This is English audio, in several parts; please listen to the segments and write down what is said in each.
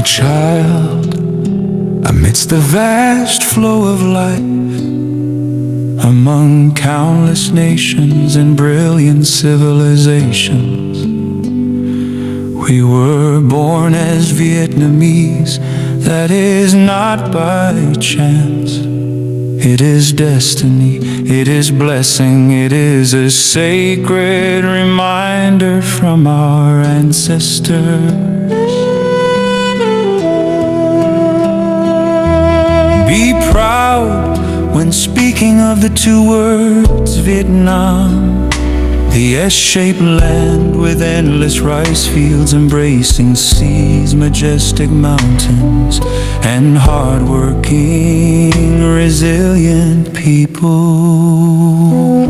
My child, amidst the vast flow of life, among countless nations and brilliant civilizations, we were born as Vietnamese. That is not by chance. It is destiny, it is blessing, it is a sacred reminder from our ancestors. Be proud when speaking of the two words Vietnam, the S-shaped land with endless rice fields, embracing seas, majestic mountains, and hard-working, resilient people.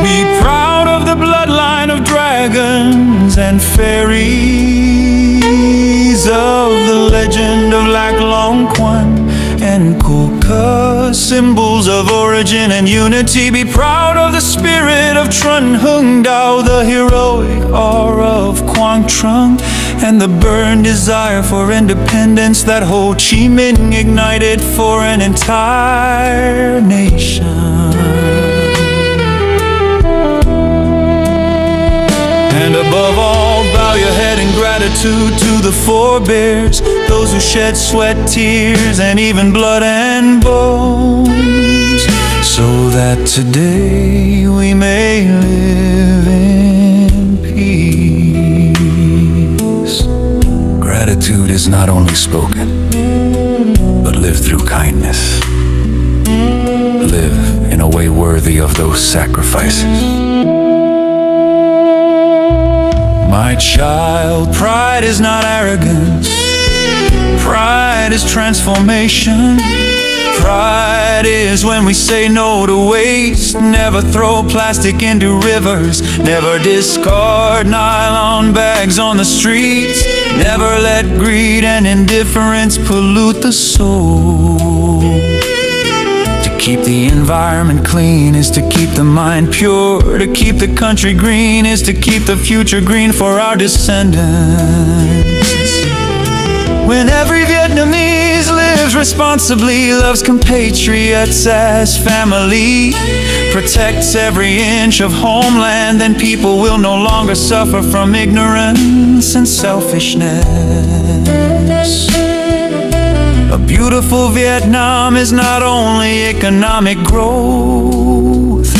Be proud of the bloodline of dragons and fairies, of the legend of Lac Long Quan and Co Ca, symbols of origin and unity. Be proud of the spirit of Truong Huynh Dao, the heroic aura of Quang Trung, and the burning desire for independence that Ho Chi Minh ignited for an entire nation. And above all, bow your head in gratitude to the forebears, those who shed sweat, tears, and even blood and bones, so that today we may live in peace. Gratitude is not only spoken, but lived through kindness. Live in a way worthy of those sacrifices. My child, pride is not arrogance. Pride is transformation. Pride is when we say no to waste, never throw plastic into rivers, never discard nylon bags on the streets, never let greed and indifference pollute the soul. To keep the environment clean is to keep the mind pure. To keep the country green is to keep the future green for our descendants. When every Vietnamese lives responsibly, loves compatriots as family, protects every inch of homeland, then people will no longer suffer from ignorance and selfishness. A beautiful Vietnam is not only economic growth,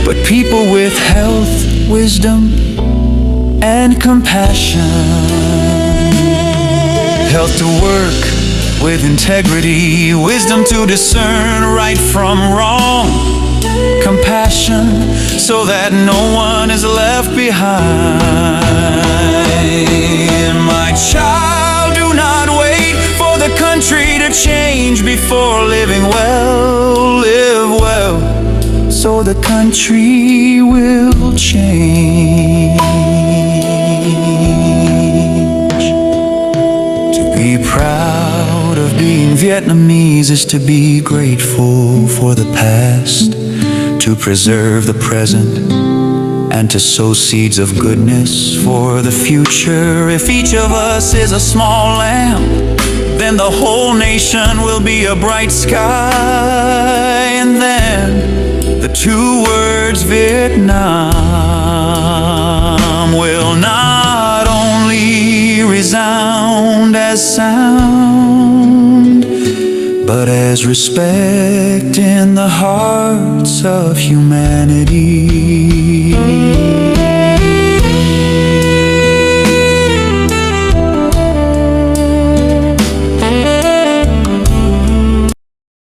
but people with health, wisdom, and compassion. Health to work with integrity, wisdom to discern right from wrong, compassion so that no one is left behind. My child, do not wait for the country to change before living well. Live well, so the country will change. Be proud of being Vietnamese is to be grateful for the past, to preserve the present, and to sow seeds of goodness for the future. If each of us is a small lamp, then the whole nation will be a bright sky. And then the two words Vietnam will not only resound as sound, but as respect in the hearts of humanity.